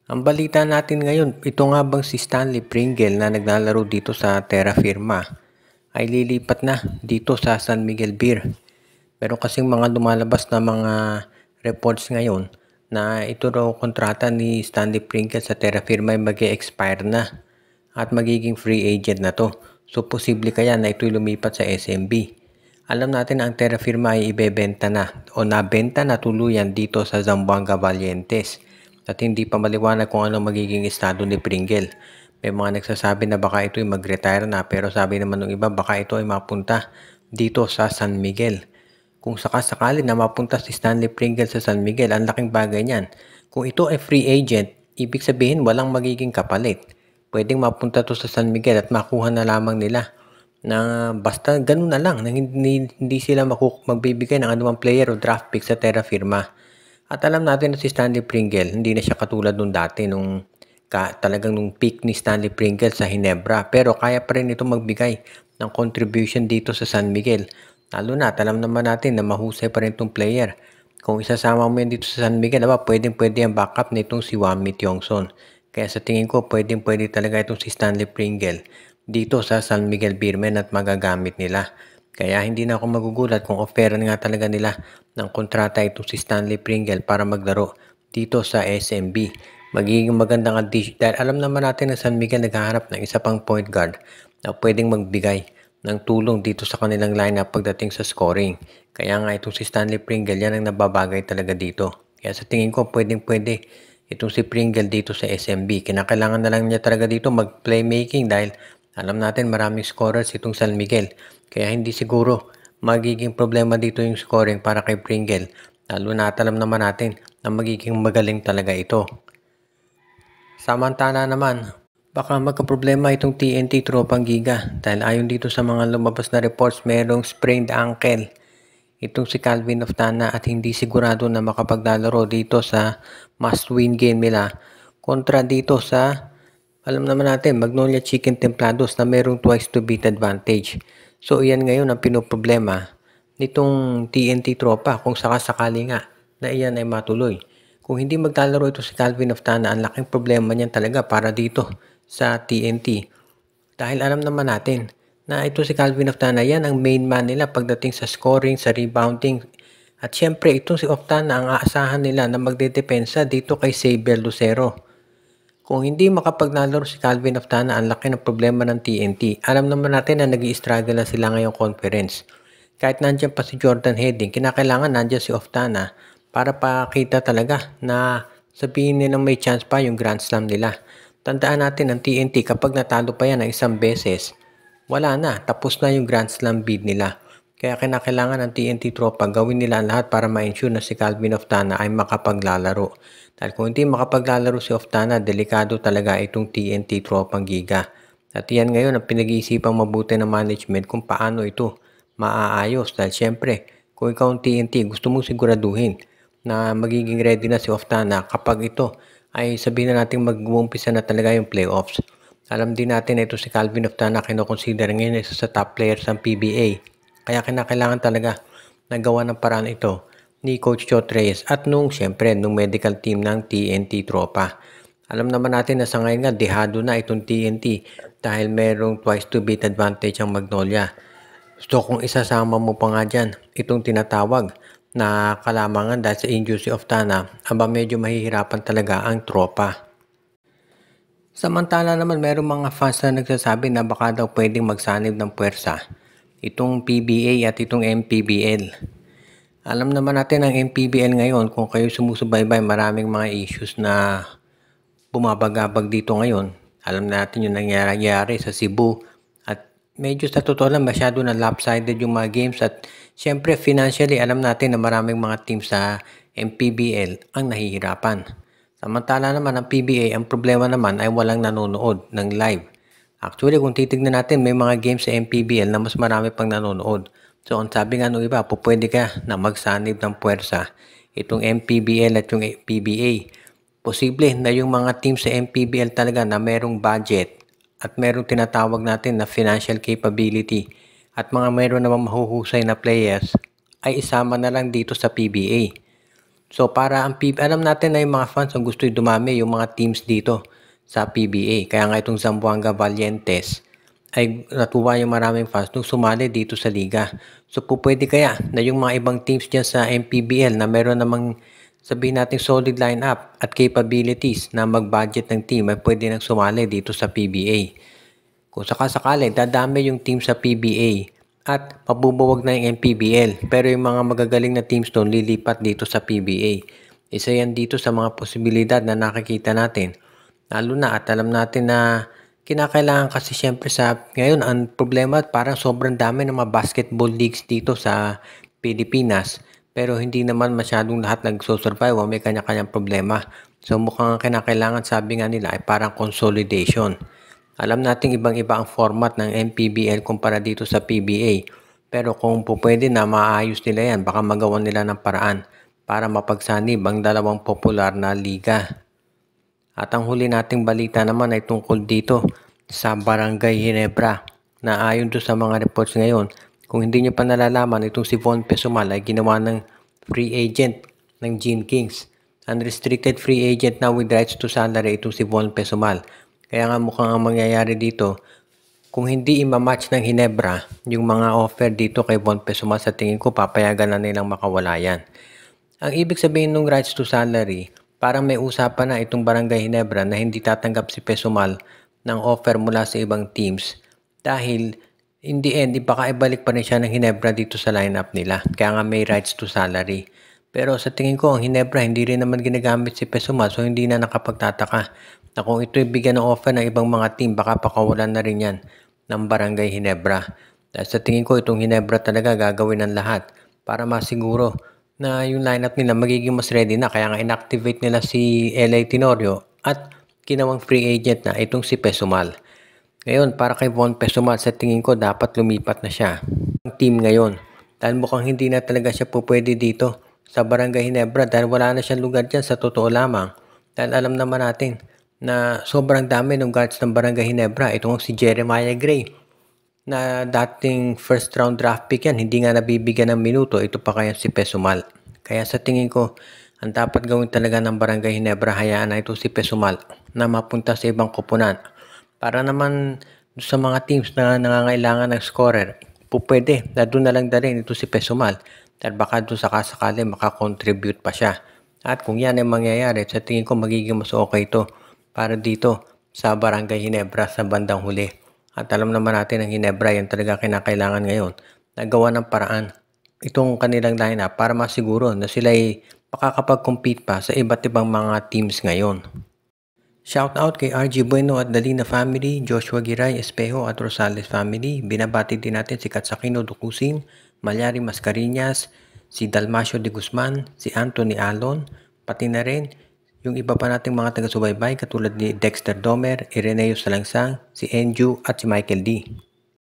Ang balita natin ngayon, ito nga bang si Stanley Pringle na naglalaro dito sa Terra Firma ay lilipat na dito sa San Miguel Beer. Pero kasing mga lumalabas na mga reports ngayon na ito raw kontrata ni Stanley Pringle sa Terra Firma ay mag-expire na at magiging free agent na to. So posible kaya na ito'y lumipat sa SMB. Alam natin na ang Terra Firma ay ibebenta na o nabenta na tuluyan dito sa Zamboanga Valientes at hindi pa maliwanag kung ano magiging estado ni Pringle. May mga nagsasabi na baka ito ay mag-retire na pero sabi naman ng iba baka ito ay mapunta dito sa San Miguel. Kung sakasakali na mapunta si Stanley Pringle sa San Miguel, ang laking bagay niyan. Kung ito ay free agent, ibig sabihin walang magiging kapalit. Pwedeng mapunta to sa San Miguel at makuha na lamang nila na basta ganun na lang, na hindi sila magbibigay ng anumang player o draft pick sa Terra Firma. At alam natin na si Stanley Pringle, hindi na siya katulad nung dati, talagang nung peak ni Stanley Pringle sa Hinebra. Pero kaya pa rin ito magbigay ng contribution dito sa San Miguel. Lalo na, alam naman natin na mahusay pa rin itong player. Kung isasama mo yan dito sa San Miguel, pwedeng-pwede ang backup na itong si Wami Tiongson. Kaya sa tingin ko, pwedeng-pwede talaga itong si Stanley Pringle dito sa San Miguel Beermen at magagamit nila. Kaya hindi na ako magugulat kung offeran nga talaga nila ng kontrata itong si Stanley Pringle para maglaro dito sa SMB. Magiging magandang addition dahil alam naman natin na San Miguel naghahanap ng isa pang point guard na pwedeng magbigay ng tulong dito sa kanilang lineup pagdating sa scoring. Kaya nga itong si Stanley Pringle yan ang nababagay talaga dito. Kaya sa tingin ko pwedeng-pwede itong si Pringle dito sa SMB. Kinakailangan na lang niya talaga dito mag-playmaking dahil alam natin maraming scorers itong San Miguel. Kaya hindi siguro magiging problema dito yung scoring para kay Pringle. Lalo na alam naman natin na magiging magaling talaga ito. Samantala naman, baka magkaproblema itong TNT Tropang Giga dahil ayon dito sa mga lumabas na reports merong sprained ankle itong si Calvin Oftana at hindi sigurado na makapaglalaro dito sa must-win game nila kontra dito sa alam naman natin, Magnolia Chicken Templados na merong twice to beat advantage. So, iyan ngayon ang pinoproblema nitong TNT Tropa kung sakasakali nga na iyan ay matuloy. Kung hindi maglalaro ito si Calvin Oftana, ang laking problema niyan talaga para dito sa TNT. Dahil alam naman natin na ito si Calvin Oftana, yan ang main man nila pagdating sa scoring, sa rebounding. At syempre, ito si Oftana ang aasahan nila na magdedepensa dito kay Xavier Lucero. Kung hindi makapaglalaro si Calvin Oftana, ang laki ng problema ng TNT. Alam naman natin na nag-i-struggle na sila ngayong conference. Kahit nandiyan pa si Jordan Heading, kinakailangan nandiyan si Oftana para pakita talaga na sabihin nilang may chance pa yung Grand Slam nila. Tandaan natin ang TNT kapag natalo pa yan ng isang beses, wala na, tapos na yung Grand Slam bid nila. Kaya kinakailangan ng TNT Tropa gawin nila ang lahat para ma-ensure na si Calvin Oftana ay makapaglalaro. Dahil kung hindi makapaglalaro si Oftana, delikado talaga itong TNT Tropang Giga. At yan ngayon ang pinag-iisipang mabuti ng management kung paano ito maaayos. Dahil syempre, kung ikaw ang TNT, gusto mong siguraduhin na magiging ready na si Oftana kapag ito ay sabihin na natin mag-uumpisa na talaga yung playoffs. Alam din natin na ito si Calvin Oftana kinoconsider ngayon isa sa top players ng PBA. Kaya kinakailangan talaga nagawa ng paraan ito ni Coach Chot Reyes at nung medical team ng TNT Tropa. Alam naman natin na sa ngayon nga dehado na itong TNT dahil merong twice to beat advantage ang Magnolia. So kung isasama mo pa nga dyan itong tinatawag na kalamangan dahil sa injury of Tana, medyo mahihirapan talaga ang Tropa. Samantala naman merong mga fans na nagsasabi na baka daw pwedeng magsanib ng puwersa itong PBA at itong MPBL. Alam naman natin ang MPBL ngayon, kung kayo sumusubaybay, maraming mga issues na bumabagabag dito ngayon. Alam natin yung nangyayari sa Cebu at medyo sa totoo lang masyado na lopsided yung mga games at syempre financially alam natin na maraming mga teams sa MPBL ang nahihirapan. Samantala naman ang PBA, ang problema naman ay walang nanonood ng live. Actually kung titignan natin may mga games sa MPBL na mas marami pang nanonood. So, ang sabi nga nung iba, pwede ka na magsanib ng puwersa itong MPBL at yung PBA. Posible na yung mga team sa MPBL talaga na merong budget at merong tinatawag natin na financial capability at mga meron namang mahuhusay na players ay isama na lang dito sa PBA. So para alam natin na yung mga fans ang gusto dumami yung mga teams dito sa PBA. Kaya nga itong Zamboanga Valientes ay natuwa yung maraming fans nung sumali dito sa liga. So pwede kaya na yung mga ibang teams dyan sa MPBL na meron namang sabihin natin solid lineup at capabilities na mag-budget ng team ay pwede nang sumali dito sa PBA. Kung sakasakali, dadami yung team sa PBA at pabubuwag na yung MPBL. Pero yung mga magagaling na teams doon lilipat dito sa PBA. Isa yan dito sa mga posibilidad na nakikita natin. Lalo na at alam natin na kinakailangan kasi syempre sa ngayon ang problema parang sobrang dami ng mga basketball leagues dito sa Pilipinas. Pero hindi naman masyadong lahat nagsosurvive o may kanya-kanyang problema. So mukhang kinakailangan sabi nga nila ay parang consolidation. Alam nating ibang-iba ang format ng MPBL kumpara dito sa PBA. Pero kung pwede na maayos nila yan, baka magawa nila ng paraan para mapagsanib ang dalawang popular na liga. At ang huli nating balita naman ay tungkol dito sa Barangay Ginebra na ayon doon sa mga reports ngayon, kung hindi nyo pa nalalaman, itong si Von Pesumal ay ginawa ng free agent ng Gene Kings. Unrestricted free agent na with rights to salary itong si Von Pesumal. Kaya nga mukhang ang mangyayari dito, kung hindi ima-match ng Ginebra yung mga offer dito kay Von Pesumal, sa tingin ko papayagan na nilang makawala yan. Ang ibig sabihin ng rights to salary, parang may usapan na itong Barangay Ginebra na hindi tatanggap si Pesumal ng offer mula sa ibang teams dahil in the end, baka ibalik pa rin siya ng Ginebra dito sa lineup nila. Kaya nga may rights to salary. Pero sa tingin ko, ang Ginebra hindi rin naman ginagamit si Pesumal, so hindi na nakapagtataka na kung ito'y bigyan ng offer ng ibang mga team, baka pakawalan na rin yan ng Barangay Ginebra. Dahil sa tingin ko, itong Ginebra talaga gagawin ng lahat para masiguro na yung lineup nila magiging mas ready na. Kaya nga inactivate nila si LA Tenorio at ginawang free agent na itong si Pesumal. Ngayon, para kay Von Pesumal, sa tingin ko dapat lumipat na siya ang team ngayon. Dahil mukhang hindi na talaga siya pwede dito sa Barangay Ginebra dahil wala na siyang lugar dyan sa totoo lamang. Dahil alam naman natin na sobrang dami ng guards ng Barangay Ginebra. Itong si Jeremiah Gray na dating first round draft pick yan, hindi nga nabibigyan ng minuto. Ito pa kaya si Pesumal. Kaya sa tingin ko, ang dapat gawin talaga ng Barangay Ginebra, hayaan na ito si Pesumal na mapunta sa ibang koponan. Para naman sa mga teams na nangangailangan ng scorer, pwede na doon na lang dalhin ito si Pesumal. Dahil baka doon sakasakali makakontribute pa siya. At kung yan ay mangyayari, sa tingin ko magiging mas okay ito para dito sa Barangay Ginebra sa bandang huli. At alam naman natin ang Ginebra, yan talaga kinakailangan ngayon. Nagawa ng paraan itong kanilang lineup para masiguro na sila ay makakapag-compete pa sa iba't ibang mga teams ngayon. Shout out kay RG Bueno at Dalina family, Joshua Giray, Espejo at Rosales family. Binabati din natin si Katsakino Dukusin, Malyari Mascarinas, si Dalmacio de Guzman, si Anthony Alon, pati na rin yung iba pa nating mga taga-subaybay katulad ni Dexter Domer, Ireneo Salangsang, si Enju at si Michael D.